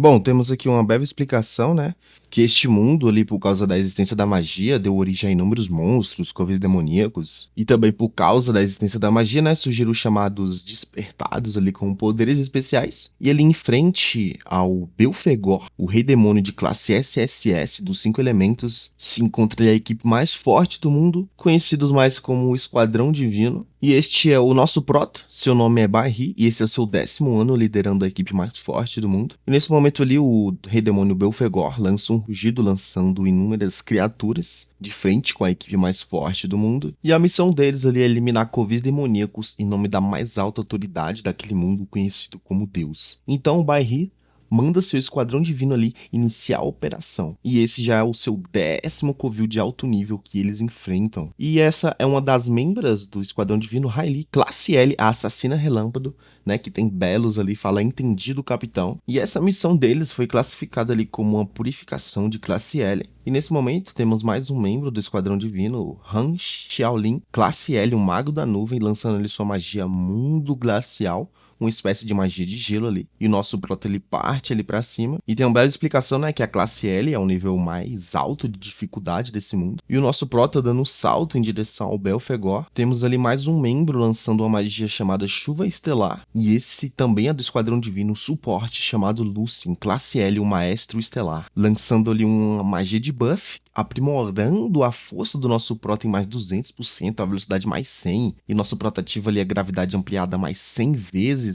Bom, temos aqui uma breve explicação, né? Que este mundo ali, por causa da existência da magia, deu origem a inúmeros monstros, covens demoníacos. E também por causa da existência da magia, né? Surgiram os chamados despertados ali com poderes especiais. E ali em frente ao Belfegor, o rei demônio de classe SSS dos cinco elementos, se encontra ali a equipe mais forte do mundo, conhecidos mais como o Esquadrão Divino. E este é o nosso prota, seu nome é Barry, e esse é o seu 10º ano liderando a equipe mais forte do mundo. E nesse momento ali, o rei demônio Belfegor lança um rugido lançando inúmeras criaturas de frente com a equipe mais forte do mundo. E a missão deles ali é eliminar covis demoníacos em nome da mais alta autoridade daquele mundo conhecido como Deus. Então o Barry manda seu esquadrão divino ali iniciar a operação. E esse já é o seu 10º covil de alto nível que eles enfrentam. E essa é uma das membros do esquadrão divino, Riley, classe L, a assassina relâmpago, né, que tem belos ali, fala entendido capitão. E essa missão deles foi classificada ali como uma purificação de classe L. E nesse momento temos mais um membro do esquadrão divino, Han Xiaolin, classe L, um mago da nuvem, lançando ali sua magia mundo glacial, uma espécie de magia de gelo ali. E o nosso prota ele parte ali pra cima. E tem uma bela explicação, né? Que a classe L é o nível mais alto de dificuldade desse mundo. E o nosso prota dando um salto em direção ao Belfegor. Temos ali mais um membro lançando uma magia chamada Chuva Estelar. E esse também é do Esquadrão Divino, suporte chamado Lucien, classe L, o Maestro Estelar. Lançando ali uma magia de buff, aprimorando a força do nosso prota em mais 200%, a velocidade mais 100%, e nosso prota ativa ali a gravidade ampliada mais 100 vezes.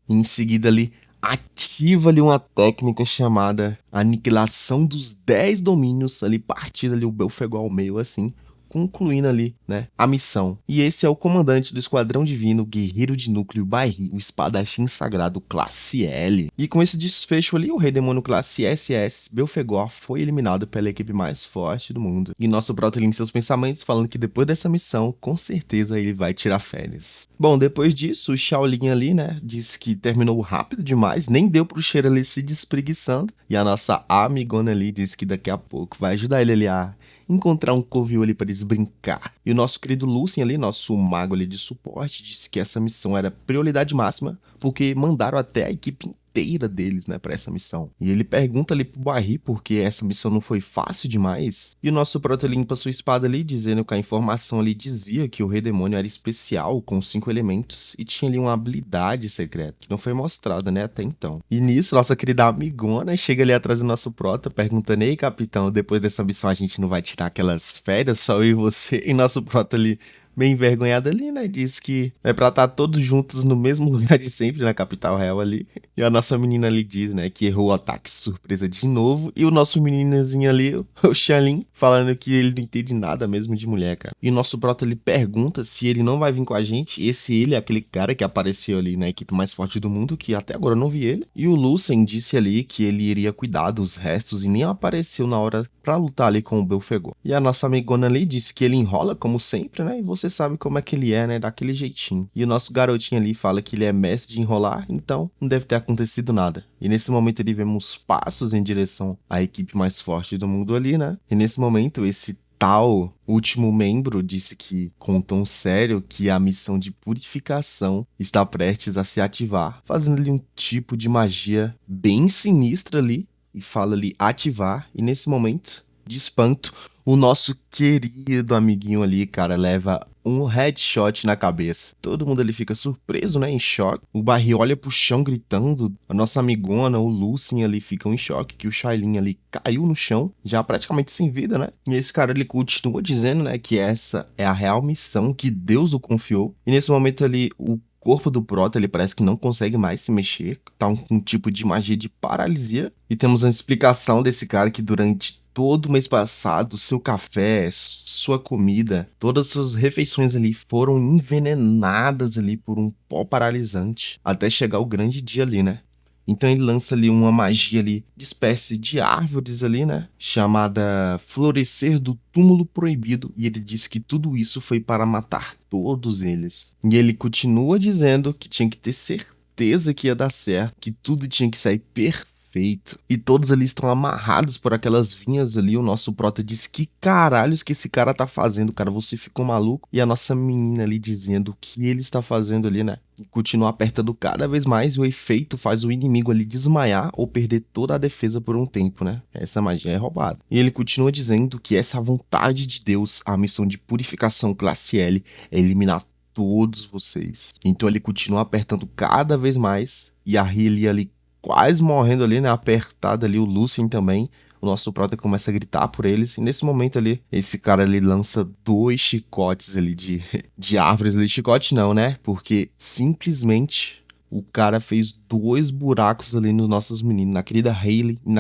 E em seguida ali ativa ali uma técnica chamada aniquilação dos 10 domínios, ali partindo ali o Belfegor ao meio assim, concluindo ali, né, a missão. E esse é o comandante do Esquadrão Divino, Guerreiro de Núcleo Barry, o espadachim sagrado classe L. E com esse desfecho ali, o Rei Demônio classe SS, Belfegor, foi eliminado pela equipe mais forte do mundo. E nosso prota inicia seus pensamentos falando que depois dessa missão, com certeza ele vai tirar férias. Bom, depois disso, o Shaolin ali, né, disse que terminou rápido demais, nem deu pro cheiro ali se despreguiçando. E a nossa amigona ali disse que daqui a pouco vai ajudar ele ali a encontrar um covil ali para eles brincar. E o nosso querido Lucien ali, nosso mago ali de suporte, disse que essa missão era prioridade máxima, porque mandaram até a equipe inteira deles, né, para essa missão. E ele pergunta ali pro Barry porque essa missão não foi fácil demais. E o nosso prota limpa sua espada ali, dizendo que a informação ali dizia que o Rei Demônio era especial, com 5 elementos, e tinha ali uma habilidade secreta, que não foi mostrada, né, até então. E nisso, nossa querida amigona chega ali atrás do nosso prota, perguntando: ei, capitão, depois dessa missão a gente não vai tirar aquelas férias, só eu e você? E nosso prota ali, bem envergonhado ali, né? Diz que é pra estar todos juntos no mesmo lugar de sempre, na capital real ali. E a nossa menina ali diz, né, que errou o ataque surpresa de novo. E o nosso meninozinho ali, o Xalin, falando que ele não entende nada mesmo de mulher, cara. E o nosso prota ele pergunta se ele não vai vir com a gente. Esse ele é aquele cara que apareceu ali na equipe mais forte do mundo, que até agora eu não vi ele. E o Lucien disse ali que ele iria cuidar dos restos e nem apareceu na hora pra lutar ali com o Belfegor. E a nossa amigona ali disse que ele enrola como sempre, né? E você sabe como é que ele é, né? Daquele jeitinho. E o nosso garotinho ali fala que ele é mestre de enrolar, então não deve ter acontecido nada. E nesse momento ele vemos passos em direção à equipe mais forte do mundo ali, né? E nesse momento esse tal último membro disse que, com um tom sério, que a missão de purificação está prestes a se ativar, fazendo ali um tipo de magia bem sinistra ali, e fala ali ativar, e nesse momento, de espanto, o nosso querido amiguinho ali, cara, leva um headshot na cabeça. Todo mundo ali fica surpreso, né, em choque. O Barry olha pro chão gritando. A nossa amigona, o Lucien ali, ficam em choque que o Shailin ali caiu no chão, já praticamente sem vida, né? E esse cara ele continua dizendo, né, que essa é a real missão que Deus o confiou. E nesse momento ali, o corpo do Prota, ele parece que não consegue mais se mexer, tá um tipo de magia de paralisia. E temos uma explicação desse cara que durante todo o mês passado, seu café, sua comida, todas as suas refeições ali foram envenenadas ali por um pó paralisante, até chegar o grande dia ali, né? Então ele lança ali uma magia ali de espécie de árvores ali, né? Chamada Florescer do Túmulo Proibido. E ele diz que tudo isso foi para matar todos eles. E ele continua dizendo que tinha que ter certeza que ia dar certo, que tudo tinha que sair perfeito efeito. E todos ali estão amarrados por aquelas vinhas ali. O nosso prota diz: que caralhos que esse cara tá fazendo, cara? Você ficou maluco? E a nossa menina ali dizendo o que ele está fazendo ali, né? E continua apertando cada vez mais e o efeito faz o inimigo ali desmaiar ou perder toda a defesa por um tempo, né? Essa magia é roubada. E ele continua dizendo que essa vontade de Deus, a missão de purificação classe L, é eliminar todos vocês. Então ele continua apertando cada vez mais e a Riley ali quase morrendo ali, né? Apertada ali, o Lucien também. O nosso prota começa a gritar por eles. E nesse momento ali, esse cara ali lança 2 chicotes ali de árvores ali. Chicote não, né? Porque simplesmente o cara fez 2 buracos ali nos nossos meninos. Na querida Hayley e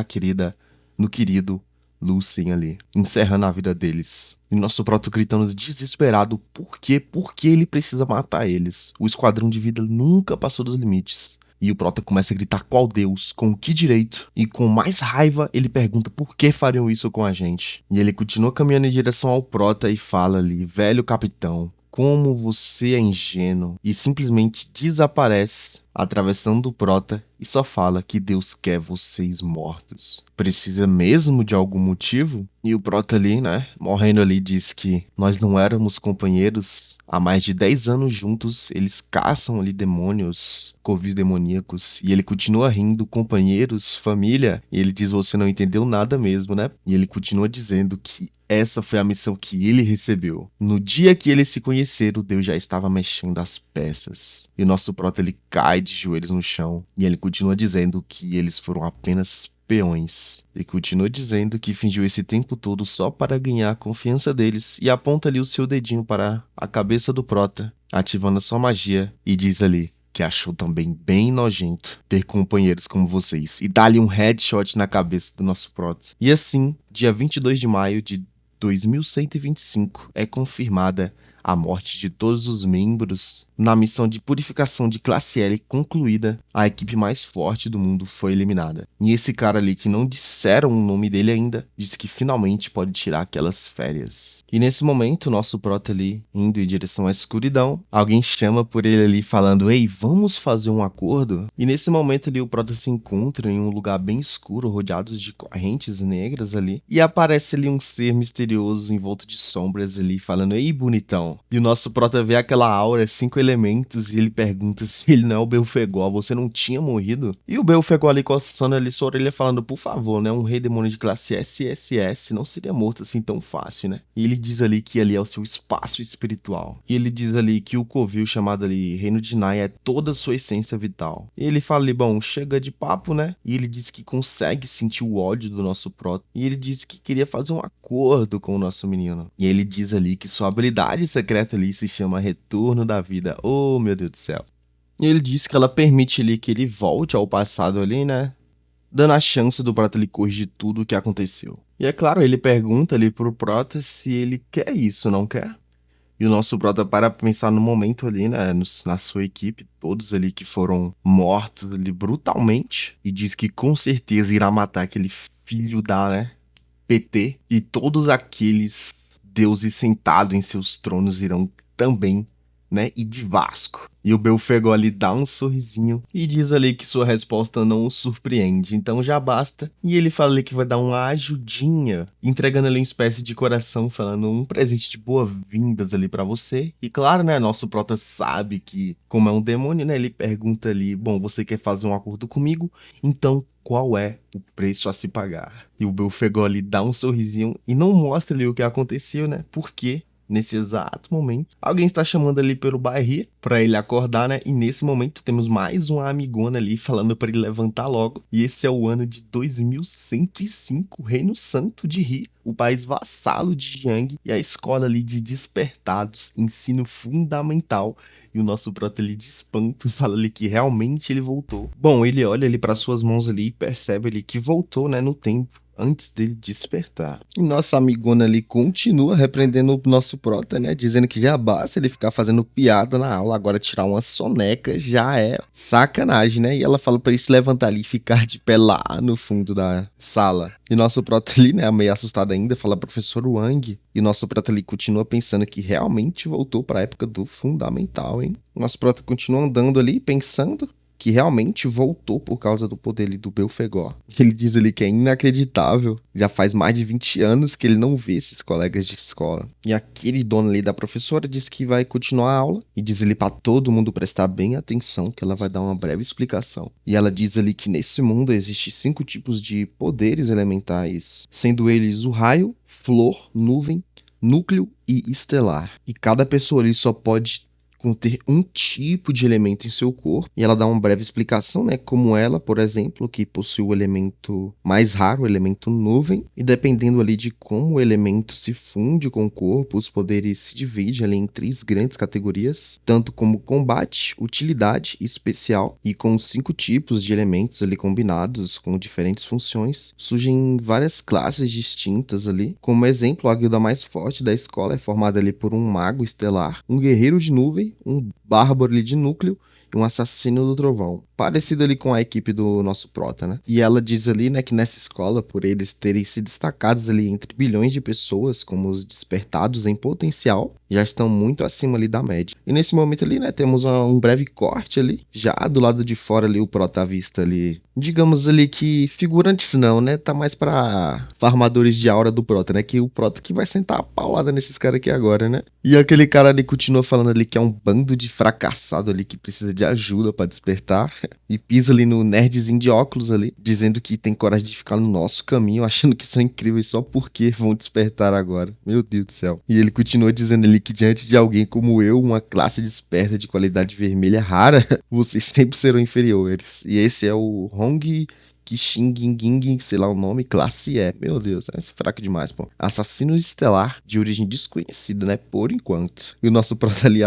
no querido Lucien ali. Encerrando a vida deles. E nosso proto gritando desesperado. Por quê? Por que ele precisa matar eles? O esquadrão de vida nunca passou dos limites. E o prota começa a gritar qual Deus, com que direito, e com mais raiva ele pergunta por que fariam isso com a gente. E ele continua caminhando em direção ao prota e fala ali: velho capitão, como você é ingênuo, e simplesmente desaparece, atravessando o prota e só fala que Deus quer vocês mortos. Precisa mesmo de algum motivo? E o prota ali, né, morrendo ali, diz que nós não éramos companheiros há mais de 10 anos juntos, eles caçam ali demônios, covis demoníacos, e ele continua rindo, companheiros, família, e ele diz: você não entendeu nada mesmo, né? E ele continua dizendo que essa foi a missão que ele recebeu. No dia que eles se conheceram, Deus já estava mexendo as peças. E o nosso prota ele cai de joelhos no chão, e ele continua dizendo que eles foram apenas peões. E continua dizendo que fingiu esse tempo todo só para ganhar a confiança deles e aponta ali o seu dedinho para a cabeça do prota, ativando a sua magia e diz ali que achou também bem nojento ter companheiros como vocês e dá-lhe um headshot na cabeça do nosso prota. E assim, dia 22 de maio de 2125 é confirmada a morte de todos os membros. Na missão de purificação de classe L concluída, a equipe mais forte do mundo foi eliminada. E esse cara ali, que não disseram o nome dele ainda, disse que finalmente pode tirar aquelas férias. E nesse momento, o nosso prota ali, indo em direção à escuridão, alguém chama por ele ali falando: ei, vamos fazer um acordo? E nesse momento ali, o prota se encontra em um lugar bem escuro, rodeado de correntes negras ali, e aparece ali um ser misterioso envolto de sombras ali, falando: ei, bonitão. E o nosso prota vê aquela aura, 5 elementos, e ele pergunta se ele não é o Belfegor, você não tinha morrido? E o Belfegor ali coçando ali sua orelha falando: por favor, né, um rei demônio de classe SSS não seria morto assim tão fácil, né? E ele diz ali que ali é o seu espaço espiritual. E ele diz ali que o covil chamado ali Reino de Naya é toda a sua essência vital. E ele fala ali: bom, chega de papo, né? E ele diz que consegue sentir o ódio do nosso prota. E ele diz que queria fazer um acordo com o nosso menino. E ele diz ali que sua habilidade secreta ali se chama Retorno da Vida. Oh, meu Deus do céu. E ele diz que ela permite ali que ele volte ao passado ali, né? Dando a chance do Prota ele corrigir tudo o que aconteceu. E é claro, ele pergunta ali pro Prota se ele quer isso, não quer? E o nosso Prota para pensar no momento ali, né, na sua equipe, todos ali que foram mortos ali brutalmente, e diz que com certeza irá matar aquele filho da, né, PT, e todos aqueles deuses sentados em seus tronos irão também, né, e de Vasco. E o Belfegor ali dá um sorrisinho e diz ali que sua resposta não o surpreende, então já basta. E ele fala ali que vai dar uma ajudinha, entregando ali uma espécie de coração, falando um presente de boas-vindas ali pra você. E claro, né, nosso prota sabe que, como é um demônio, né, ele pergunta ali: bom, você quer fazer um acordo comigo? Então qual é o preço a se pagar? E o Belfegor ali dá um sorrisinho e não mostra ali o que aconteceu, né? Porque nesse exato momento, alguém está chamando ali pelo Barry para ele acordar, né? E nesse momento temos mais uma amigona ali falando para ele levantar logo. E esse é o ano de 2105, Reino Santo de Ri, o país vassalo de Jiang e a escola ali de despertados, ensino fundamental. E o nosso prota ali de espanto fala ali que realmente ele voltou. Bom, ele olha ali para suas mãos ali e percebe ali que voltou, né, no tempo antes dele despertar. E nossa amigona ali continua repreendendo o nosso prota, né? Dizendo que já basta ele ficar fazendo piada na aula, agora tirar uma soneca já é sacanagem, né? E ela fala pra ele se levantar ali e ficar de pé lá no fundo da sala. E nosso prota ali, né, meio assustado ainda, fala: professor Wang. E nosso prota ali continua pensando que realmente voltou pra época do fundamental, hein? Nosso prota continua andando ali, pensando. que realmente voltou por causa do poder ali do Belfegor. Ele diz ali que é inacreditável, já faz mais de 20 anos que ele não vê esses colegas de escola. E aquele dono ali da professora diz que vai continuar a aula e diz ali para todo mundo prestar bem atenção que ela vai dar uma breve explicação. E ela diz ali que nesse mundo existem 5 tipos de poderes elementais, sendo eles o raio, flor, nuvem, núcleo e estelar. E cada pessoa ali só pode conter um tipo de elemento em seu corpo, e ela dá uma breve explicação, né, como ela, por exemplo, que possui o elemento mais raro, o elemento nuvem, e dependendo ali de como o elemento se funde com o corpo, os poderes se dividem ali em 3 grandes categorias, tanto como combate, utilidade e especial, e com os 5 tipos de elementos ali combinados com diferentes funções, surgem várias classes distintas ali. Como exemplo, a guilda mais forte da escola é formada ali por um mago estelar, um guerreiro de nuvem, um bárbaro ali de núcleo e um assassino do trovão. Parecido ali com a equipe do nosso prota, né? E ela diz ali, né, que nessa escola, por eles terem se destacados ali entre bilhões de pessoas como os despertados em potencial, já estão muito acima ali da média. E nesse momento ali, né, temos um breve corte ali, já do lado de fora ali o prota vista ali, digamos ali que figurantes não, né, tá mais pra farmadores de aura do prota, né, que o prota que vai sentar a paulada nesses caras aqui agora, né? E aquele cara ali continua falando ali que é um bando de fracassado ali que precisa de ajuda pra despertar. E pisa ali no nerdzinho de óculos ali, dizendo que tem coragem de ficar no nosso caminho, achando que são incríveis só porque vão despertar agora. Meu Deus do céu. E ele continua dizendo ali que diante de alguém como eu, uma classe desperta de qualidade vermelha rara, vocês sempre serão inferiores. E esse é o Hong Qixing, sei lá o nome, classe E. Meu Deus, esse é fraco demais, pô. Assassino estelar de origem desconhecida, né? Por enquanto. E o nosso prota ali,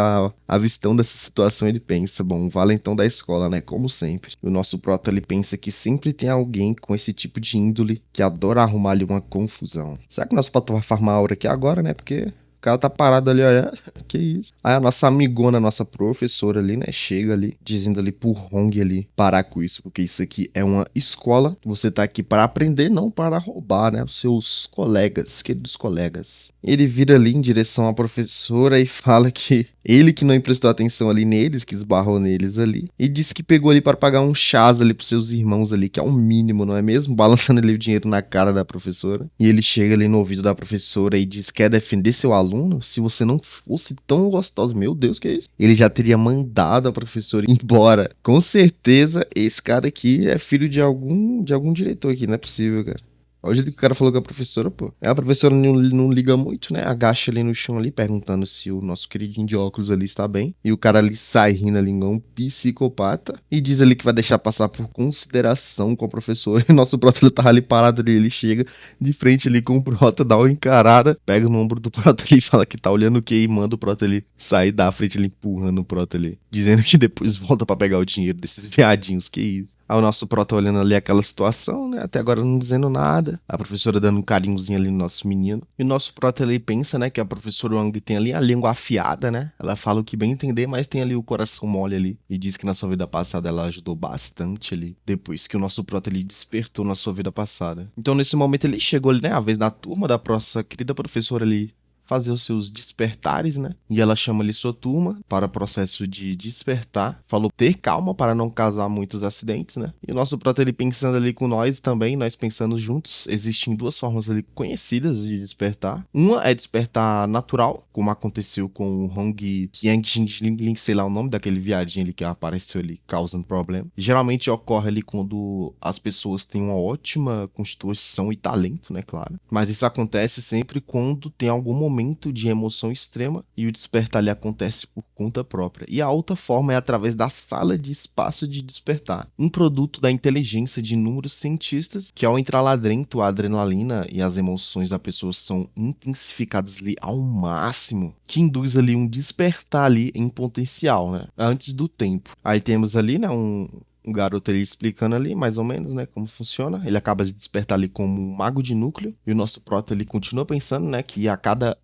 avistando dessa situação, ele pensa, bom, valentão da escola, né? Como sempre. E o nosso prota, ele pensa que sempre tem alguém com esse tipo de índole que adora arrumar ali uma confusão. Será que o nosso prota vai farmar a aura aqui agora, né? Porque o cara tá parado ali, olha. Que isso? Aí a nossa amigona, a nossa professora ali, né? Chega ali, dizendo ali pro Hong ali parar com isso, porque isso aqui é uma escola. Você tá aqui para aprender, não para roubar, né? Os seus colegas, queridos colegas. Ele vira ali em direção à professora e fala que ele que não emprestou atenção ali neles, que esbarrou neles ali, e disse que pegou ali para pagar um chás ali pros seus irmãos ali, que é um mínimo, não é mesmo? Balançando ali o dinheiro na cara da professora. E ele chega ali no ouvido da professora e diz que quer defender seu aluno? Se você não fosse tão gostoso, meu Deus, que é isso? Ele já teria mandado a professora embora. Com certeza, esse cara aqui é filho de algum diretor aqui, não é possível, cara. Olha o jeito que o cara falou com a professora, pô. A professora não liga muito, né? Agacha ali no chão ali, perguntando se o nosso queridinho de óculos ali está bem. E o cara ali sai rindo ali, igual um psicopata. E diz ali que vai deixar passar por consideração com a professora. E o nosso prota, ele tava ali parado ali, ele chega de frente ali com o prota, dá uma encarada, pega no ombro do prota ali e fala que tá olhando o que e manda o prota ali sair da frente ali, empurrando o prota ali. Dizendo que depois volta pra pegar o dinheiro desses viadinhos, que isso. Aí o nosso prota olhando ali aquela situação, né? Até agora não dizendo nada. A professora dando um carinhozinho ali no nosso menino. E o nosso prota ali pensa, né, que a professora Wang tem ali a língua afiada, né? Ela fala o que bem entender, mas tem ali o coração mole ali. E diz que na sua vida passada ela ajudou bastante ali. Depois que o nosso prota ali despertou na sua vida passada. Então nesse momento ele chegou ali, né? A vez da turma da nossa querida professora ali fazer os seus despertares, né? E ela chama ali sua turma para o processo de despertar. Falou ter calma para não causar muitos acidentes, né? E o nosso prota ele pensando ali com nós também, nós pensando juntos, existem 2 formas ali conhecidas de despertar. Uma é despertar natural, como aconteceu com o Hong Qiang, sei lá o nome daquele viadinho ali que apareceu ali causando problema. Geralmente ocorre ali quando as pessoas têm uma ótima constituição e talento, né, claro. Mas isso acontece sempre quando tem algum momento de emoção extrema e o despertar ali acontece por conta própria. E a outra forma é através da sala de espaço de despertar, um produto da inteligência de inúmeros cientistas que ao entrar lá dentro a adrenalina e as emoções da pessoa são intensificadas ali ao máximo, que induz ali um despertar ali em potencial, né, antes do tempo. Aí temos ali, né, um garoto ali explicando ali, mais ou menos, né, como funciona. Ele acaba de despertar ali como um mago de núcleo. E o nosso prota, ele continua pensando, né, que a cada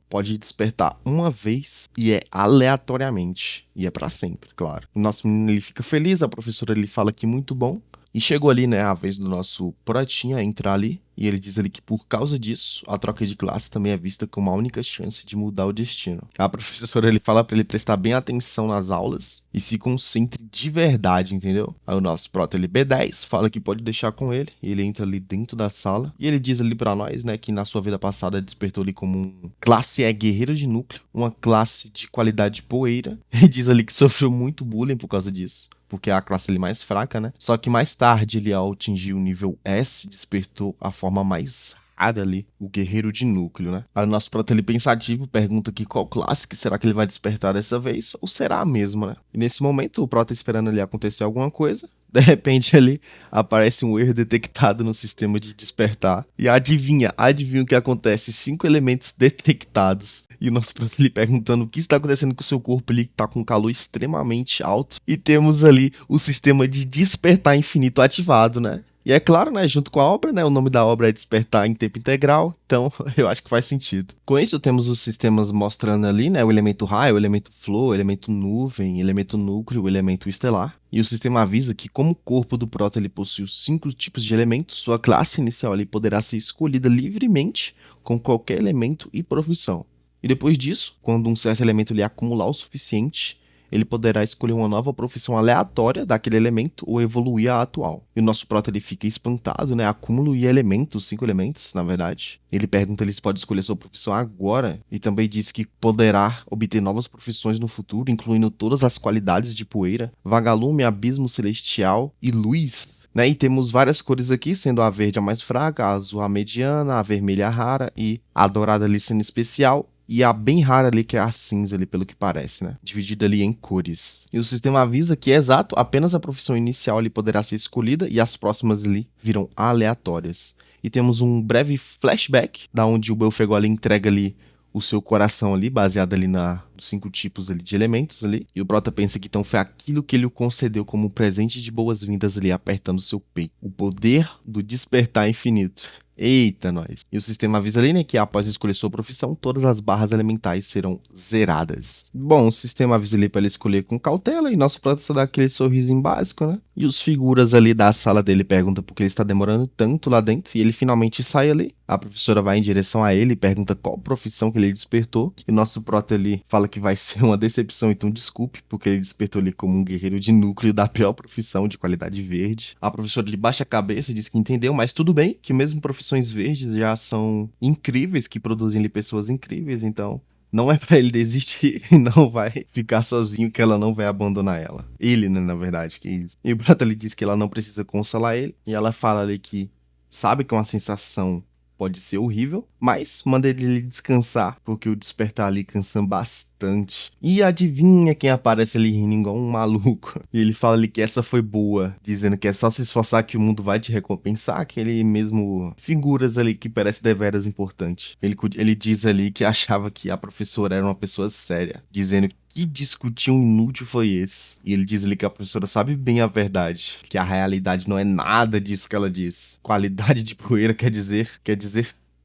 pode despertar uma vez e é aleatoriamente. E é pra sempre, claro. O nosso menino, ele fica feliz, a professora, ele fala que muito bom. E chegou ali, né, a vez do nosso Protinha entrar ali, e ele diz ali que por causa disso, a troca de classe também é vista como a única chance de mudar o destino. A professora ele fala pra ele prestar bem atenção nas aulas e se concentre de verdade, entendeu? Aí o nosso Prota ele B10 fala que pode deixar com ele, e ele entra ali dentro da sala, e ele diz ali pra nós, né, que na sua vida passada despertou ali como um classe E guerreiro de núcleo, uma classe de qualidade poeira, e diz ali que sofreu muito bullying por causa disso, porque é a classe ali mais fraca, né? Só que mais tarde, ele ao atingir o nível S, despertou a forma mais rara ali, o guerreiro de núcleo, né? Aí o nosso prota ele pensativo pergunta aqui qual classe que será que ele vai despertar dessa vez, ou será a mesma, né? E nesse momento, o prota esperando ali acontecer alguma coisa, de repente ali aparece um erro detectado no sistema de despertar. E adivinha o que acontece? 5 elementos detectados. E o nosso professor lhe perguntando o que está acontecendo com o seu corpo, ele está com calor extremamente alto. E temos ali o sistema de despertar infinito ativado, né? E é claro, né, junto com a obra, né, o nome da obra é Despertar em Tempo Integral, então eu acho que faz sentido. Com isso, temos os sistemas mostrando ali, né, o elemento raio, o elemento flow, o elemento nuvem, o elemento núcleo, o elemento estelar. E o sistema avisa que como o corpo do Prota ele possui os 5 tipos de elementos, sua classe inicial ali poderá ser escolhida livremente com qualquer elemento e profissão. E depois disso, quando um certo elemento lhe acumular o suficiente, ele poderá escolher uma nova profissão aleatória daquele elemento ou evoluir a atual. E o nosso prota ele fica espantado, né? Acúmulo e elementos, 5 elementos, na verdade. Ele pergunta ele se pode escolher sua profissão agora e também diz que poderá obter novas profissões no futuro, incluindo todas as qualidades de poeira, vagalume, abismo celestial e luz. Né, e temos várias cores aqui, sendo a verde a mais fraca, a azul a mediana, a vermelha a rara e a dourada ali sendo especial. E a bem rara ali, que é a cinza ali, pelo que parece, né? Dividida ali em cores. E o sistema avisa que é exato, apenas a profissão inicial ali poderá ser escolhida e as próximas ali viram aleatórias. E temos um breve flashback, da onde o Belfegor ali entrega ali o seu coração ali, baseado ali nos 5 tipos ali de elementos ali. E o Prota pensa que então foi aquilo que ele o concedeu como presente de boas-vindas ali, apertando seu peito. O poder do despertar infinito. Eita, nós. E o sistema avisa ali, né, que após escolher sua profissão, todas as barras elementais serão zeradas. Bom, o sistema avisa ali para ele escolher com cautela e nosso Prota só dá aquele sorrisinho básico, né? E os figuras ali da sala dele perguntam por que ele está demorando tanto lá dentro e ele finalmente sai ali. A professora vai em direção a ele e pergunta qual profissão que ele despertou. E nosso Prota ali fala que vai ser uma decepção, então desculpe, porque ele despertou ali como um guerreiro de núcleo da pior profissão de qualidade verde. A professora ele baixa a cabeça e diz que entendeu, mas tudo bem, que mesmo profissões verdes já são incríveis, que produzem ali pessoas incríveis, então não é pra ele desistir e não vai ficar sozinho, que ela não vai abandonar ela. Ele, né, na verdade, que é isso. E o Prota ele diz que ela não precisa consolar ele, e ela fala ali que sabe que é uma sensação pode ser horrível, mas manda ele descansar, porque o despertar ali cansa bastante. E adivinha quem aparece ali rindo igual um maluco? E ele fala ali que essa foi boa, dizendo que é só se esforçar que o mundo vai te recompensar, aquele mesmo figuras ali que parece deveras importante. Ele diz ali que achava que a professora era uma pessoa séria, dizendo que discutir um inútil foi esse? E ele diz ali que a professora sabe bem a verdade, que a realidade não é nada disso que ela diz. Qualidade de poeira quer dizer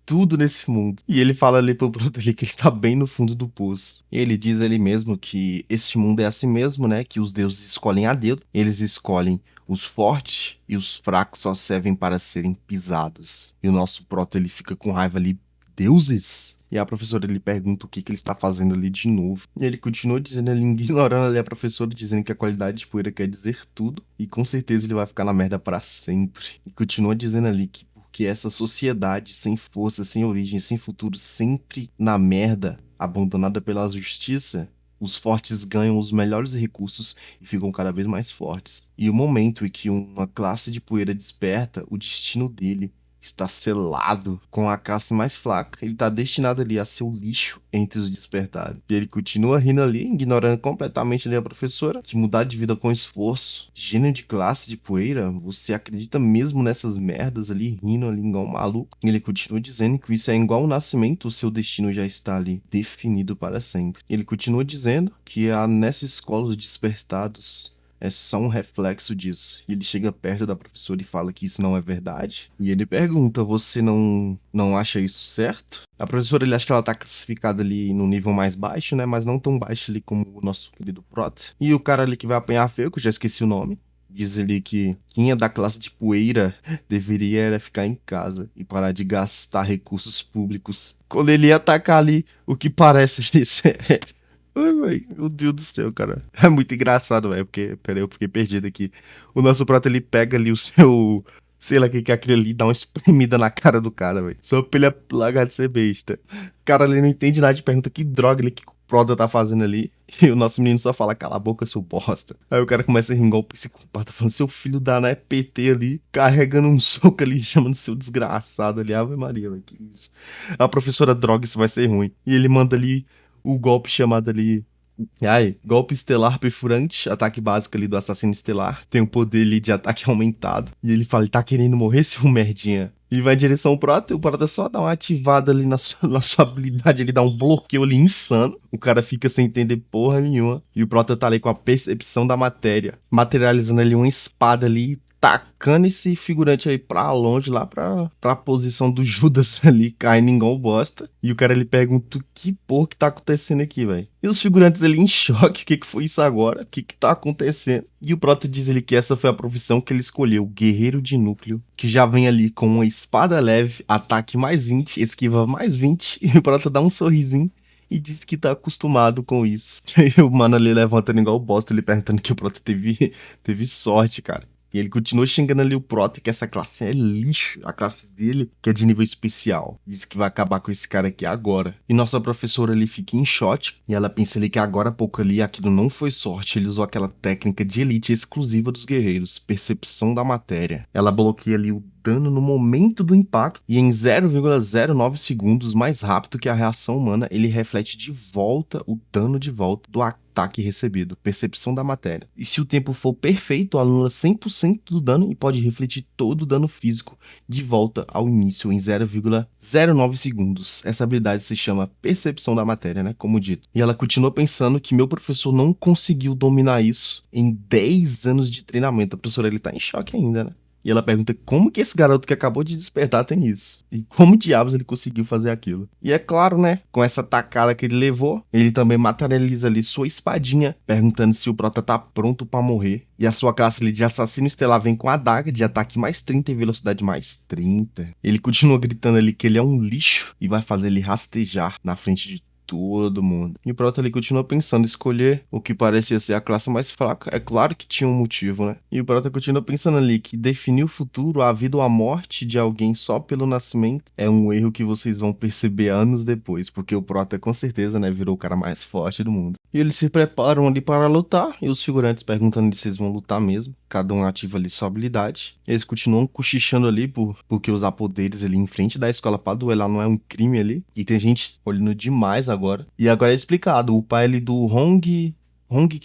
tudo nesse mundo. E ele fala ali pro Proto ali que ele está bem no fundo do poço. E ele diz ali mesmo que este mundo é assim mesmo, né? Que os deuses escolhem a dedo, eles escolhem os fortes e os fracos só servem para serem pisados. E o nosso Proto ele fica com raiva ali. Deuses? E a professora lhe pergunta o que ele está fazendo ali de novo. E ele continua dizendo, ele ignorando ali a professora, dizendo que a qualidade de poeira quer dizer tudo. E com certeza ele vai ficar na merda para sempre. E continua dizendo ali que porque essa sociedade sem força, sem origem, sem futuro, sempre na merda, abandonada pela justiça, os fortes ganham os melhores recursos e ficam cada vez mais fortes. E o momento em que uma classe de poeira desperta, o destino dele está selado com a classe mais fraca. Ele está destinado ali a ser o lixo entre os despertados. E ele continua rindo ali, ignorando completamente ali a professora, que mudar de vida com esforço. Gênio de classe de poeira, você acredita mesmo nessas merdas ali, rindo ali igual um maluco? E ele continua dizendo que isso é igual ao nascimento, o seu destino já está ali definido para sempre. Ele continua dizendo que nessa escola os despertados é só um reflexo disso. E ele chega perto da professora e fala que isso não é verdade. E ele pergunta, você não acha isso certo? A professora, ele acha que ela tá classificada ali no nível mais baixo, né? Mas não tão baixo ali como o nosso querido Prot. E o cara ali que vai apanhar feio, que eu já esqueci o nome. Diz ali que quem é da classe de poeira deveria era ficar em casa e parar de gastar recursos públicos. Quando ele ia atacar ali, o que parece ser. Ai, véi, meu Deus do céu, cara. É muito engraçado, velho, porque, peraí, eu fiquei perdido aqui. O nosso prota, ele pega ali o seu, sei lá o que que é aquele ali, dá uma espremida na cara do cara, velho. Só pra ele largar de ser besta. O cara ali não entende nada, de pergunta que droga ali que o prota tá fazendo ali. E o nosso menino só fala, cala a boca, seu bosta. Aí o cara começa a rir igual o psicopata, falando, seu filho da né, PT ali, carregando um soco ali, chamando seu desgraçado ali. Ave Maria, velho, que isso. A professora droga, isso vai ser ruim. E ele manda ali o golpe chamado ali. Ai, golpe estelar perfurante, ataque básico ali do assassino estelar. Tem o poder ali de ataque aumentado. E ele fala, ele tá querendo morrer, seu merdinha. E vai em direção ao Prota, e o Prota só dá uma ativada ali na sua habilidade, ele dá um bloqueio ali insano. O cara fica sem entender porra nenhuma. E o Prota tá ali com a percepção da matéria, materializando ali uma espada ali, tacando esse figurante aí pra longe, lá pra posição do Judas ali, caindo igual bosta. E o cara ele pergunta: o que porra que tá acontecendo aqui, velho? E os figurantes ali em choque: o que que foi isso agora? O que que tá acontecendo? E o Prota diz ele que essa foi a profissão que ele escolheu, guerreiro de núcleo, que já vem ali com uma espada leve, ataque mais 20, esquiva mais 20. E o Prota dá um sorrisinho e diz que tá acostumado com isso. E o mano ali levantando igual bosta, ele perguntando que o Prota teve sorte, cara. E ele continua xingando ali o Prota, que essa classe é lixo. A classe dele, que é de nível especial. Diz que vai acabar com esse cara aqui agora. E nossa professora ali fica em choque. E ela pensa ali que agora há pouco ali aquilo não foi sorte. Ele usou aquela técnica de elite exclusiva dos guerreiros. Percepção da matéria. Ela bloqueia ali o dano no momento do impacto e em 0,09 segundos mais rápido que a reação humana, ele reflete de volta o dano de volta do ataque recebido, percepção da matéria. E se o tempo for perfeito, anula 100% do dano e pode refletir todo o dano físico de volta ao início em 0,09 segundos. Essa habilidade se chama percepção da matéria, né, como dito. E ela continua pensando que meu professor não conseguiu dominar isso em 10 anos de treinamento. A professora ele tá em choque ainda, né? E ela pergunta como que esse garoto que acabou de despertar tem isso. E como diabos ele conseguiu fazer aquilo. E é claro, né? Com essa tacada que ele levou, ele também materializa ali sua espadinha, perguntando se o Prota tá pronto pra morrer. E a sua classe ali de assassino estelar vem com a adaga de ataque mais 30 e velocidade mais 30. Ele continua gritando ali que ele é um lixo e vai fazer ele rastejar na frente de todo mundo. E o Prota ali continua pensando em escolher o que parecia ser a classe mais fraca. É claro que tinha um motivo, né? E o Prota continua pensando ali que definir o futuro, a vida ou a morte de alguém só pelo nascimento é um erro que vocês vão perceber anos depois, porque o Prota com certeza, né, virou o cara mais forte do mundo. E eles se preparam ali para lutar, e os figurantes perguntando se eles vão lutar mesmo. Cada um ativa ali sua habilidade. Eles continuam cochichando ali porque usar poderes ali em frente da escola pra duelar não é um crime ali. E tem gente olhando demais agora. E agora é explicado. O pai ali do Hong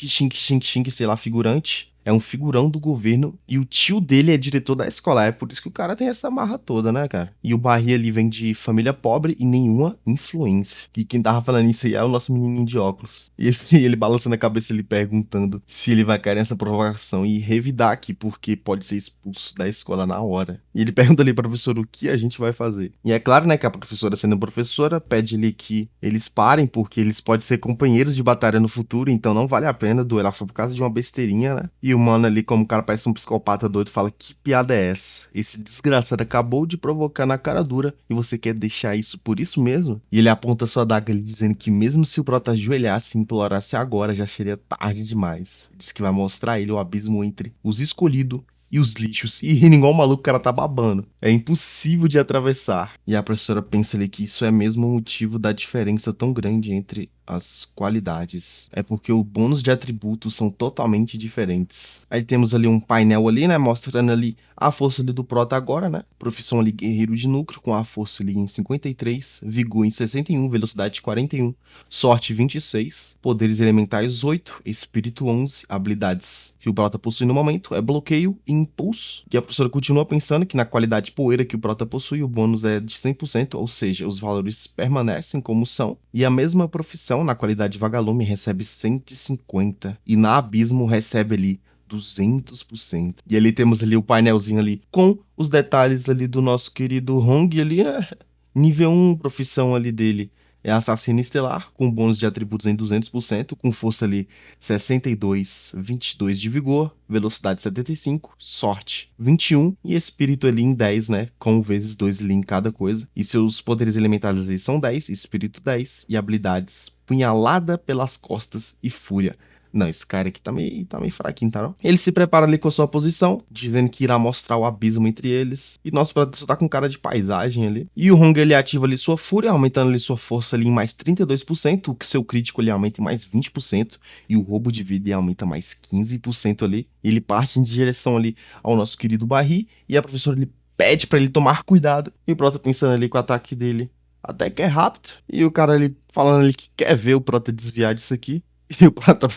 Xing, sei lá, figurante. É um figurão do governo e o tio dele é diretor da escola. É por isso que o cara tem essa marra toda, né, cara? E o Barry ali vem de família pobre e nenhuma influência. E quem tava falando isso aí é o nosso menininho de óculos. E ele balançando a cabeça, ele perguntando se ele vai cair nessa provocação e revidar aqui, porque pode ser expulso da escola na hora. E ele pergunta ali, professor, o que a gente vai fazer? E é claro, né, que a professora, sendo professora, pede ali que eles parem, porque eles podem ser companheiros de batalha no futuro, então não vale a pena duelar só por causa de uma besteirinha, né? E o mano ali, como o cara parece um psicopata doido, fala: que piada é essa? Esse desgraçado acabou de provocar na cara dura e você quer deixar isso por isso mesmo? E ele aponta sua adaga ali, dizendo que mesmo se o Prota ajoelhasse e implorasse agora, já seria tarde demais. Diz que vai mostrar a ele o abismo entre os escolhidos e os lixos. E rindo igual o maluco, o cara tá babando. É impossível de atravessar. E a professora pensa ali que isso é mesmo o motivo da diferença tão grande entre as qualidades. É porque o bônus de atributos são totalmente diferentes. Aí temos ali um painel ali, né, mostrando ali a força ali do Prota agora, né? Profissão ali guerreiro de núcleo, com a força ali em 53, vigor em 61, velocidade 41, sorte 26, poderes elementais 8, espírito 11, habilidades que o Prota possui no momento é bloqueio e impulso. E a professora continua pensando que na qualidade poeira que o Prota possui, o bônus é de 100%, ou seja, os valores permanecem como são. E a mesma profissão na qualidade vagalume recebe 150 e na abismo recebe ali 200%. E ali temos ali o painelzinho ali com os detalhes ali do nosso querido Hong ali, né? Nível 1, profissão ali dele É assassino estelar, com bônus de atributos em 200%, com força ali 62, 22 de vigor, velocidade 75, sorte 21 e espírito ali em 10, né? Com vezes 2 ali em cada coisa. E seus poderes elementares ali são 10, espírito 10 e habilidades punhalada pelas costas e fúria. Não, esse cara aqui tá meio fraquinho, tá não? Ele se prepara ali com a sua posição, dizendo que irá mostrar o abismo entre eles. E nosso protagonista tá com cara de paisagem ali. E o Hong, ele ativa ali sua fúria, aumentando ali sua força ali em mais 32%, o que seu crítico ele aumenta em mais 20%, e o roubo de vida ele aumenta mais 15% ali. E ele parte em direção ali ao nosso querido Barry, e a professora ele pede pra ele tomar cuidado. E o Prota pensando ali com o ataque dele até que é rápido. E o cara ali falando ali que quer ver o Prota desviar disso aqui. E o Prota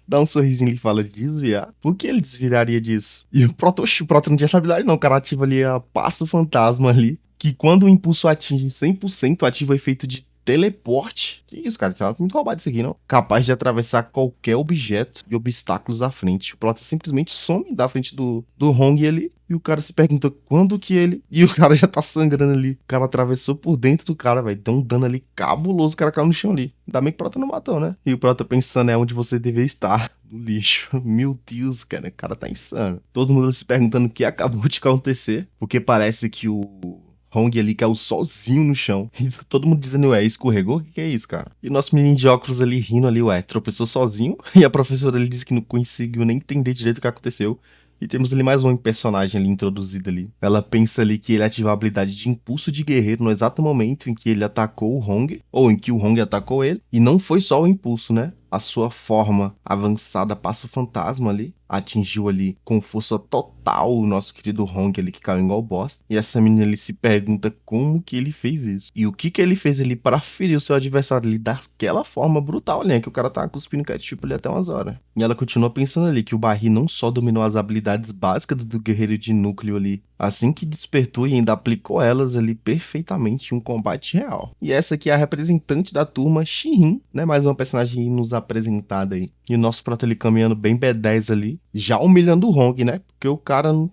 dá um sorrisinho e fala de desviar. Por que ele desviaria disso? E o Prota não tinha essa habilidade não. O cara ativa ali a Passo Fantasma ali. Que quando o impulso atinge 100%, ativa o efeito de teleporte. Que isso, cara? Tá muito roubado isso aqui, não? Capaz de atravessar qualquer objeto e obstáculos à frente. O Prota simplesmente some da frente do Hong ali. E o cara se pergunta quando que ele... E o cara já tá sangrando ali. O cara atravessou por dentro do cara, velho. Deu um dano ali cabuloso. O cara caiu no chão ali. Ainda bem que o Prota não matou, né? E o Prota pensando é onde você deveria estar. No lixo. Meu Deus, cara. O cara tá insano. Todo mundo se perguntando o que acabou de acontecer. Porque parece que o Hong ali caiu sozinho no chão. E todo mundo dizendo, ué, escorregou? O que é isso, cara? E o nosso menino de óculos ali rindo ali, ué, tropeçou sozinho. E a professora ali disse que não conseguiu nem entender direito o que aconteceu. E temos ali mais um personagem ali introduzido ali. Ela pensa ali que ele ativou a habilidade de impulso de guerreiro no exato momento em que ele atacou o Hong, ou em que o Hong atacou ele. E não foi só o impulso, né? A sua forma avançada Passo Fantasma ali atingiu ali com força total o nosso querido Hong ali que caiu igual bosta. E essa menina ali se pergunta como que ele fez isso. E o que que ele fez ali para ferir o seu adversário ali daquela forma brutal, né? Que o cara tava cuspindo ketchup ali até umas horas. E ela continua pensando ali que o Barry não só dominou as habilidades básicas do guerreiro de núcleo ali, assim que despertou e ainda aplicou elas ali perfeitamente em um combate real. E essa aqui é a representante da turma, Shirin, né? Mais uma personagem nos apresentada aí. E o nosso prota ali caminhando bem B10 ali, já humilhando o Hong, né? Porque o cara não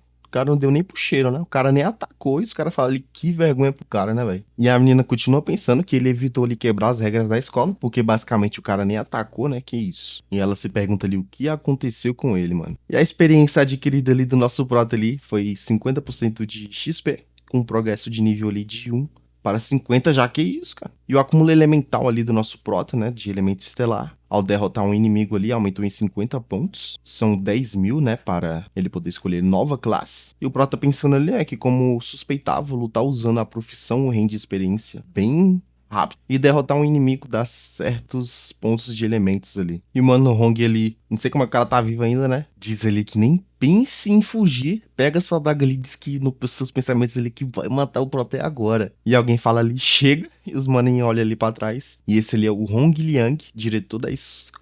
deu nem pro cheiro, né? O cara nem atacou e os caras falam ali que vergonha pro cara, né, velho? E a menina continua pensando que ele evitou ali quebrar as regras da escola, porque basicamente o cara nem atacou, né? Que isso. E ela se pergunta ali o que aconteceu com ele, mano. E a experiência adquirida ali do nosso prota ali foi 50% de XP, com progresso de nível ali de 1 para 50, já que isso, cara. E o acúmulo elemental ali do nosso prota, né, de elemento estelar, ao derrotar um inimigo ali, aumentou em 50 pontos. São 10.000, né, para ele poder escolher nova classe. E o prota pensando ali, que como suspeitava, lutar usando a profissão rende experiência bem rápido. E derrotar um inimigo dá certos pontos de elementos ali. E o Mano Hong, ele, não sei como é que o cara tá vivo ainda, né? Diz ali que nem pense em fugir. Pega sua adaga ali e diz que nos seus pensamentos ali que vai matar o Proté agora. E alguém fala ali, chega. E os maninhos olham ali pra trás. E esse ali é o Hong Liang, diretor da escola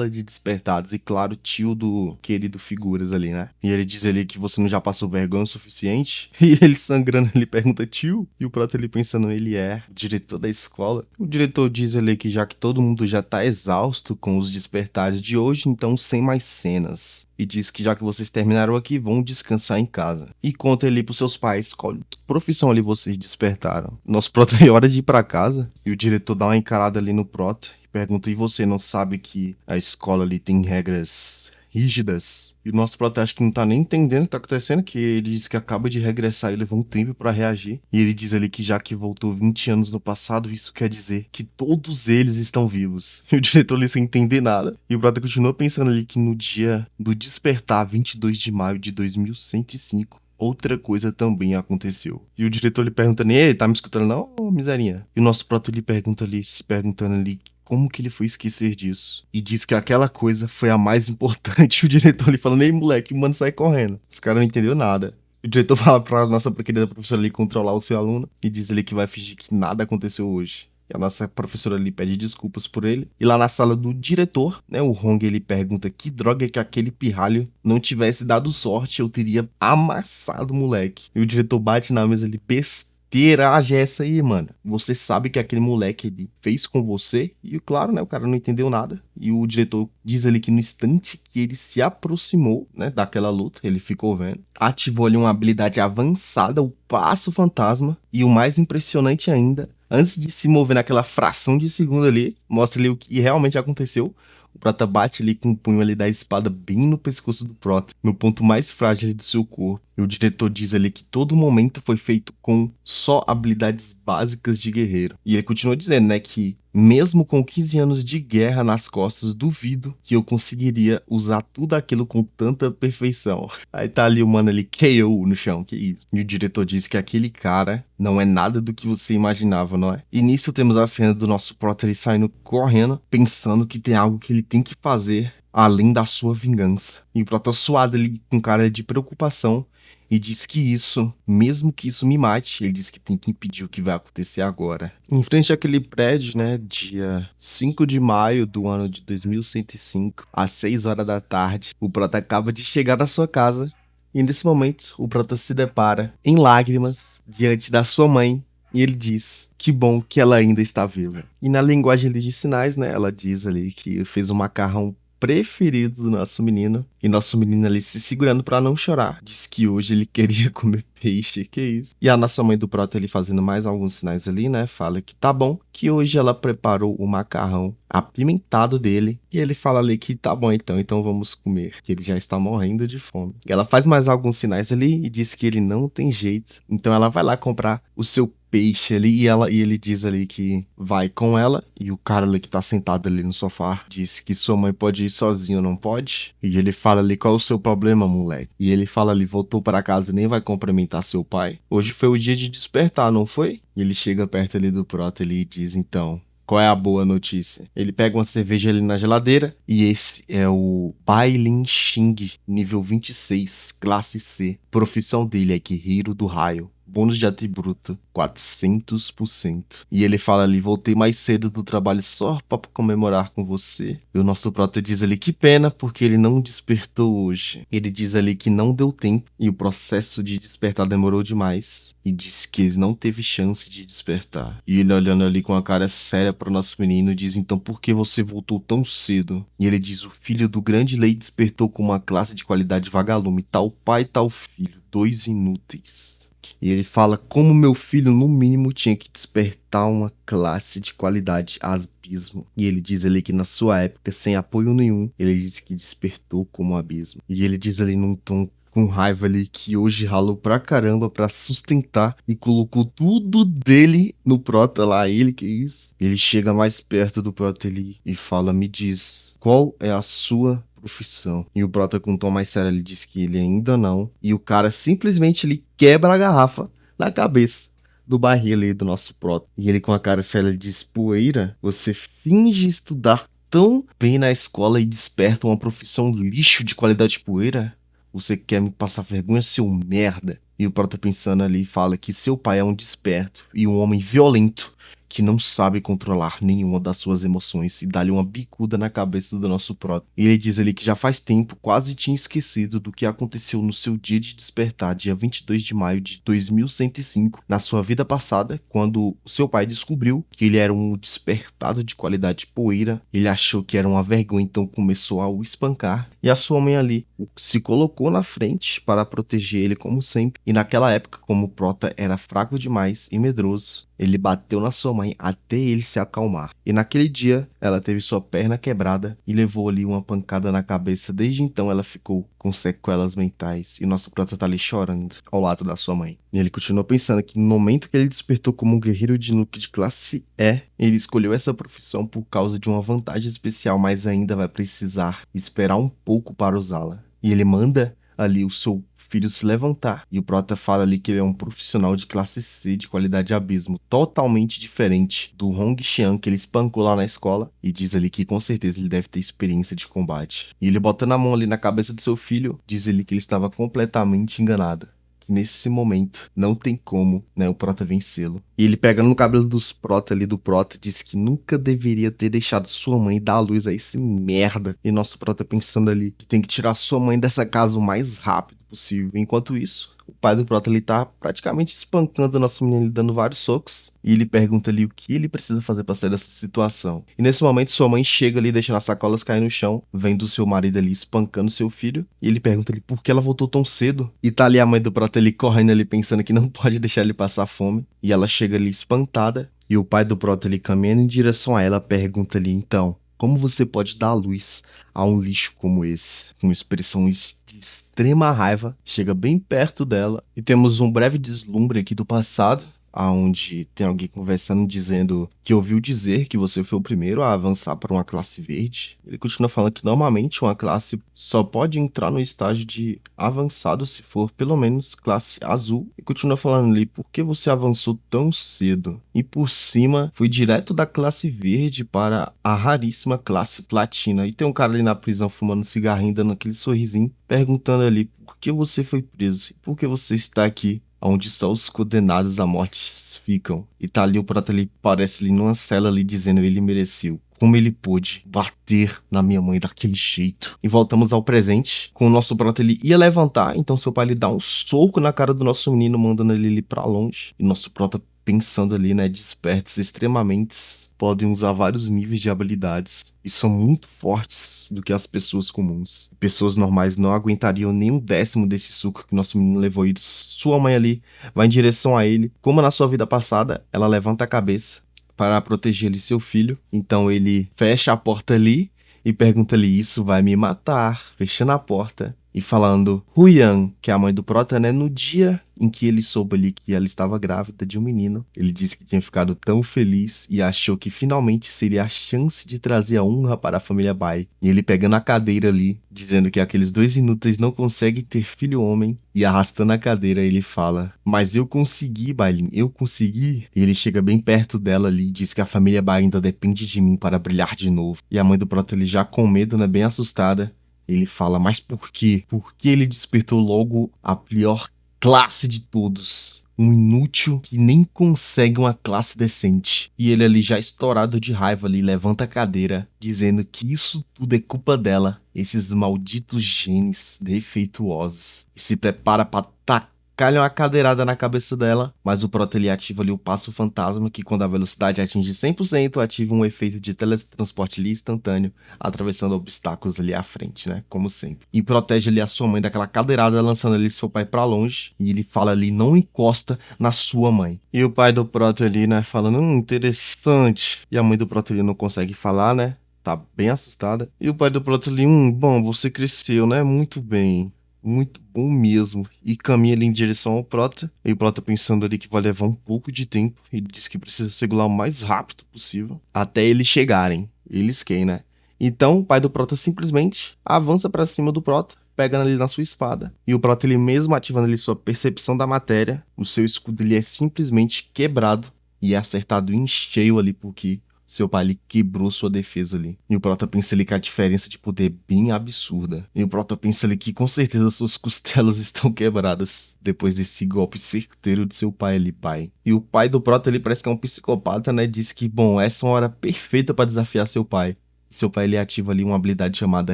de despertados. E claro, tio do querido Figuras ali, né? E ele diz ali que você não já passou vergonha o suficiente. E ele sangrando, ele pergunta, tio? E o Proté ali pensando, ele é o diretor da escola. O diretor diz ali que já que todo mundo já tá exausto com os despertares de hoje, então sem mais cenas. E diz que já que vocês terminaram aqui, vão descansar em casa. E conta ali pros seus pais qual profissão ali vocês despertaram. Nosso Prota é hora de ir pra casa. E o diretor dá uma encarada ali no Prota e pergunta, e você não sabe que a escola ali tem regras rígidas? E o nosso Prota acho que não tá nem entendendo o que tá acontecendo, que ele diz que acaba de regressar e levou um tempo pra reagir. E ele diz ali que já que voltou 20 anos no passado, isso quer dizer que todos eles estão vivos. E o diretor ali sem entender nada. E o Prota continua pensando ali que no dia do despertar, 22 de maio de 2105, outra coisa também aconteceu. E o diretor lhe pergunta, ei, tá me escutando não, ô miserinha? E o nosso Prota lhe pergunta ali, se perguntando ali, como que ele foi esquecer disso? E diz que aquela coisa foi a mais importante. O diretor ali falando, ei moleque, mano, sai correndo. Os caras não entenderam nada. O diretor fala pra nossa querida professora ali controlar o seu aluno e diz ali que vai fingir que nada aconteceu hoje. E a nossa professora ali pede desculpas por ele. E lá na sala do diretor, né, o Hong ele pergunta que droga que aquele pirralho não tivesse dado sorte, eu teria amassado o moleque. E o diretor bate na mesa ali, besta inteiragem é essa aí, mano? Você sabe que aquele moleque ele fez com você e, claro, né, o cara não entendeu nada. E o diretor diz ali que no instante que ele se aproximou, né, daquela luta, ele ficou vendo, ativou ali uma habilidade avançada, o Passo Fantasma, e o mais impressionante ainda, antes de se mover naquela fração de segundo ali, mostra ali o que realmente aconteceu. O Prota bate ali com o punho ali da espada bem no pescoço do Prota, no ponto mais frágil ali do seu corpo. E o diretor diz ali que todo momento foi feito com só habilidades básicas de guerreiro. E ele continua dizendo, né, que mesmo com 15 anos de guerra nas costas, duvido que eu conseguiria usar tudo aquilo com tanta perfeição. Aí tá ali o mano ali, KO no chão, que isso. E o diretor diz que aquele cara não é nada do que você imaginava, não é? E nisso temos a cena do nosso Prota ele saindo correndo, pensando que tem algo que ele tem que fazer além da sua vingança. E o Prota suado ali com cara de preocupação e diz que isso, mesmo que isso me mate, ele diz que tem que impedir o que vai acontecer agora. Em frente àquele prédio, né, dia 5 de maio do ano de 2105, às 6 horas da tarde, o Prota acaba de chegar na sua casa e nesse momento o Prota se depara em lágrimas diante da sua mãe e ele diz que bom que ela ainda está viva. E na linguagem ali de sinais, né, ela diz ali que fez um macarrão preferido do nosso menino. E nosso menino ali se segurando pra não chorar. Diz que hoje ele queria comer peixe, que isso. E a nossa mãe do Prota ali fazendo mais alguns sinais ali, né? Fala que tá bom, que hoje ela preparou o macarrão apimentado dele. E ele fala ali que tá bom então vamos comer. Que ele já está morrendo de fome. E ela faz mais alguns sinais ali e diz que ele não tem jeito. Então ela vai lá comprar o seu peixe ali e ele diz ali que vai com ela e o cara ali que tá sentado ali no sofá diz que sua mãe pode ir sozinho, não pode? E ele fala ali, qual é o seu problema, moleque? E ele fala ali, voltou para casa e nem vai cumprimentar seu pai? Hoje foi o dia de despertar, não foi? E ele chega perto ali do Prota ali e diz, então, qual é a boa notícia? Ele pega uma cerveja ali na geladeira e esse é o Bai Lin Xing, nível 26, classe C. Profissão dele é guerreiro do raio. Bônus de atributo 400%. E ele fala ali, voltei mais cedo do trabalho só pra comemorar com você. E o nosso Prota diz ali, que pena, porque ele não despertou hoje. Ele diz ali que não deu tempo e o processo de despertar demorou demais. E diz que ele não teve chance de despertar. E ele olhando ali com a cara séria pro nosso menino, diz, então por que você voltou tão cedo? E ele diz, o filho do grande lei despertou com uma classe de qualidade vagalume, tal pai, tal filho, dois inúteis. E ele fala como meu filho, no mínimo, tinha que despertar uma classe de qualidade abismo. E ele diz ali que na sua época, sem apoio nenhum, ele disse que despertou como abismo. E ele diz ali num tom com raiva ali que hoje ralou pra caramba pra sustentar e colocou tudo dele no Prota lá, ele que isso. Ele chega mais perto do Prota ali e fala, me diz, qual é a sua profissão? E o Prota com um tom mais sério, ele diz que ele ainda não. E o cara simplesmente ele quebra a garrafa na cabeça do barril ali do nosso Prota. E ele com a cara séria ele diz, poeira, você finge estudar tão bem na escola e desperta uma profissão lixo de qualidade poeira? Você quer me passar vergonha, seu merda? E o Prota pensando ali fala que seu pai é um desperto e um homem violento que não sabe controlar nenhuma das suas emoções e dá-lhe uma bicuda na cabeça do nosso Prota. E ele diz ali que já faz tempo quase tinha esquecido do que aconteceu no seu dia de despertar, dia 22 de maio de 2105, na sua vida passada, quando seu pai descobriu que ele era um despertado de qualidade poeira. Ele achou que era uma vergonha, então começou a o espancar. E a sua mãe ali se colocou na frente para proteger ele como sempre. E naquela época, como o Prota era fraco demais e medroso, ele bateu na sua mãe até ele se acalmar. E naquele dia, ela teve sua perna quebrada e levou ali uma pancada na cabeça. Desde então, ela ficou com sequelas mentais. E nosso Prota tá ali chorando ao lado da sua mãe. E ele continuou pensando que no momento que ele despertou como um guerreiro de Nuke de classe E, ele escolheu essa profissão por causa de uma vantagem especial, mas ainda vai precisar esperar um pouco para usá-la. E ele manda ali o seu filho se levantar. E o Prota fala ali que ele é um profissional de classe C de qualidade abismo, totalmente diferente do Hong Xian que ele espancou lá na escola. E diz ali que com certeza ele deve ter experiência de combate. E ele botando a mão ali na cabeça do seu filho, diz ele que ele estava completamente enganado. Nesse momento, não tem como, né, o Prota vencê-lo. E ele pega no cabelo dos Prota ali, do Prota, diz que nunca deveria ter deixado sua mãe dar a luz a esse merda. E nosso Prota pensando ali que tem que tirar sua mãe dessa casa o mais rápido possível. Enquanto isso, o pai do Prota, ele tá praticamente espancando o nosso menino, ele dando vários socos, e ele pergunta ali o que ele precisa fazer pra sair dessa situação. E nesse momento, sua mãe chega ali, deixando as sacolas cair no chão, vendo o seu marido ali espancando seu filho, e ele pergunta ali por que ela voltou tão cedo. E tá ali a mãe do Prota ali correndo ali, pensando que não pode deixar ele passar fome, e ela chega ali espantada, e o pai do Prota ali caminhando em direção a ela, pergunta ali, então, como você pode dar luz a um lixo como esse? Com expressão de extrema raiva, chega bem perto dela e temos um breve deslumbre aqui do passado, aonde tem alguém conversando dizendo que ouviu dizer que você foi o primeiro a avançar para uma classe verde. Ele continua falando que normalmente uma classe só pode entrar no estágio de avançado se for pelo menos classe azul. E continua falando ali, por que você avançou tão cedo? E por cima, foi direto da classe verde para a raríssima classe platina. E tem um cara ali na prisão fumando cigarrinho, dando aquele sorrisinho, perguntando ali, por que você foi preso? Por que você está aqui? Onde só os condenados à morte ficam. E tá ali o Prota, ele parece ali numa cela ali dizendo ele mereceu. Como ele pôde bater na minha mãe daquele jeito. E voltamos ao presente. Com o nosso Prota, ele ia levantar. Então seu pai, ele dá um soco na cara do nosso menino, mandando ele ir pra longe. E nosso Prota, pensando ali, né, despertos extremamente, podem usar vários níveis de habilidades e são muito fortes do que as pessoas comuns. Pessoas normais não aguentariam nem um décimo desse suco que nosso menino levou, e sua mãe ali vai em direção a ele. Como na sua vida passada, ela levanta a cabeça para proteger ali seu filho, então ele fecha a porta ali e pergunta ali, isso vai me matar, fechando a porta. E falando, Huyan, que é a mãe do Prota, né? No dia em que ele soube ali que ela estava grávida de um menino, ele disse que tinha ficado tão feliz e achou que finalmente seria a chance de trazer a honra para a família Bai. E ele pegando a cadeira ali, dizendo que aqueles dois inúteis não conseguem ter filho homem, e arrastando a cadeira ele fala, mas eu consegui, Bailin, eu consegui. E ele chega bem perto dela ali e diz que a família Bai ainda depende de mim para brilhar de novo. E a mãe do Prota, ele já com medo, né? Bem assustada. Ele fala, mas por quê? Por que ele despertou logo a pior classe de todos? Um inútil que nem consegue uma classe decente. E ele ali já estourado de raiva ali, levanta a cadeira, dizendo que isso tudo é culpa dela. Esses malditos genes defeituosos. E se prepara pra tacar uma cadeirada na cabeça dela, mas o Prota, ele ativa ali o passo fantasma, que quando a velocidade atinge 100%, ativa um efeito de teletransporte ali instantâneo, atravessando obstáculos ali à frente, né, como sempre. E protege ali a sua mãe daquela cadeirada, lançando ali seu pai pra longe, e ele fala ali, não encosta na sua mãe. E o pai do Prota ali, né, falando, interessante. E a mãe do Prota ali não consegue falar, né, tá bem assustada. E o pai do Prota ali, bom, você cresceu, né, muito bem. Muito bom mesmo. E caminha ali em direção ao Prota. E o Prota pensando ali que vai levar um pouco de tempo. Ele diz que precisa segurar o mais rápido possível. Até eles chegarem. Eles quem, né? Então o pai do Prota simplesmente avança pra cima do Prota, pegando ali na sua espada. E o Prota, ele mesmo ativando ali sua percepção da matéria, o seu escudo ele é simplesmente quebrado e é acertado em cheio ali porque seu pai ele quebrou sua defesa ali. E o Prota pensa ali que a diferença de poder é bem absurda. E o Prota pensa ali que com certeza suas costelas estão quebradas depois desse golpe certeiro de seu pai ali, pai. E o pai do Prota ele parece que é um psicopata, né? Diz que, bom, essa é uma hora perfeita para desafiar seu pai. Seu pai ele ativa ali uma habilidade chamada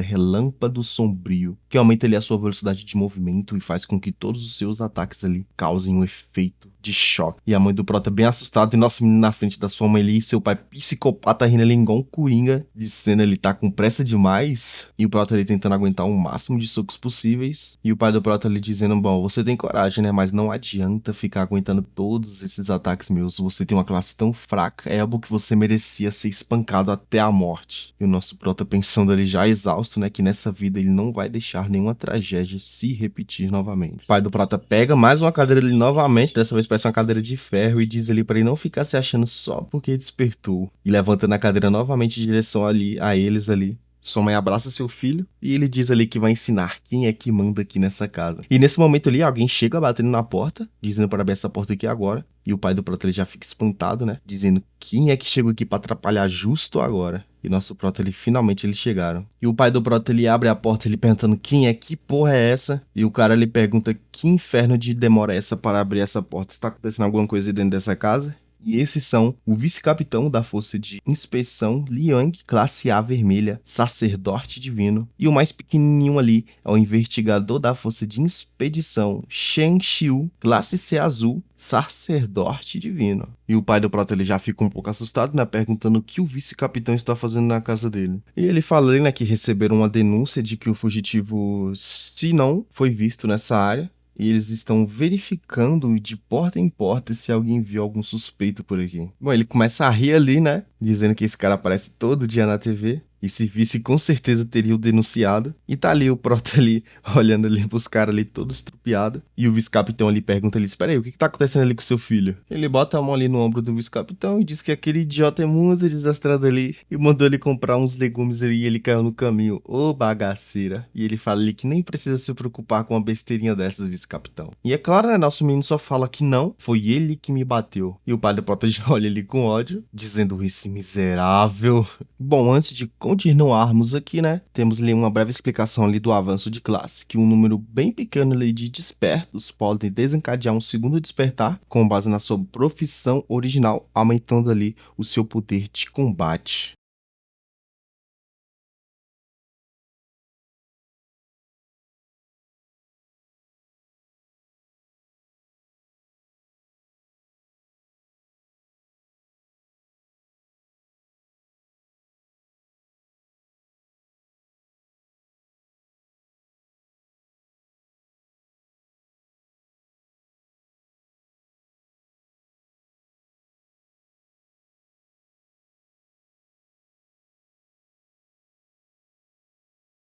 Relâmpago Sombrio, que aumenta ali a sua velocidade de movimento e faz com que todos os seus ataques ali causem um efeito de choque. E a mãe do Prota bem assustada e nosso menino na frente da sua mãe ali, e seu pai psicopata rindo ali igual um coringa, dizendo ele tá com pressa demais. E o Prota ali tentando aguentar o máximo de socos possíveis. E o pai do Prota ali dizendo, bom, você tem coragem, né? Mas não adianta ficar aguentando todos esses ataques meus. Você tem uma classe tão fraca. É algo que você merecia ser espancado até a morte. E o nosso Prota pensando ali já exausto, né? Que nessa vida ele não vai deixar nenhuma tragédia se repetir novamente. O pai do Prota pega mais uma cadeira ali novamente, dessa vez parece uma cadeira de ferro, e diz ali pra ele não ficar se achando só porque despertou. E levantando a cadeira novamente em direção ali a eles ali. Sua mãe abraça seu filho e ele diz ali que vai ensinar quem é que manda aqui nessa casa. E nesse momento ali, alguém chega batendo na porta, dizendo para abrir essa porta aqui agora. E o pai do Prota ele já fica espantado, né? Dizendo quem é que chegou aqui para atrapalhar justo agora. E nosso Prota, ele finalmente eles chegaram. E o pai do Prota, ele abre a porta, ele perguntando quem é, que porra é essa? E o cara, ele pergunta que inferno de demora é essa para abrir essa porta? Está acontecendo alguma coisa dentro dessa casa? E esses são o vice-capitão da Força de Inspeção Liang, classe A vermelha, sacerdote divino. E o mais pequenininho ali é o investigador da Força de Expedição Shen Xiu, classe C azul, sacerdote divino. E o pai do Prota ele já fica um pouco assustado, né, perguntando o que o vice-capitão está fazendo na casa dele. E ele fala, né, que receberam uma denúncia de que o fugitivo Sinon foi visto nessa área. E eles estão verificando de porta em porta se alguém viu algum suspeito por aqui. Bom, ele começa a rir ali, né? Dizendo que esse cara aparece todo dia na TV. E se visse, com certeza teria o denunciado. E tá ali o Prota ali, olhando ali pros caras ali, todo estrupiado. E o vice-capitão ali pergunta ali, espera aí, o que tá acontecendo ali com seu filho? Ele bota a mão ali no ombro do vice-capitão e diz que aquele idiota é muito desastrado ali. E mandou ele comprar uns legumes ali e ele caiu no caminho. Ô bagaceira. E ele fala ali que nem precisa se preocupar com uma besteirinha dessas, vice-capitão. E é claro, né, nosso menino só fala que não, foi ele que me bateu. E o pai do Prota já olha ali com ódio, dizendo esse miserável. Bom, antes de continuarmos aqui, né, temos ali uma breve explicação ali do avanço de classe, que um número bem pequeno ali de despertos podem desencadear um segundo despertar com base na sua profissão original, aumentando ali o seu poder de combate.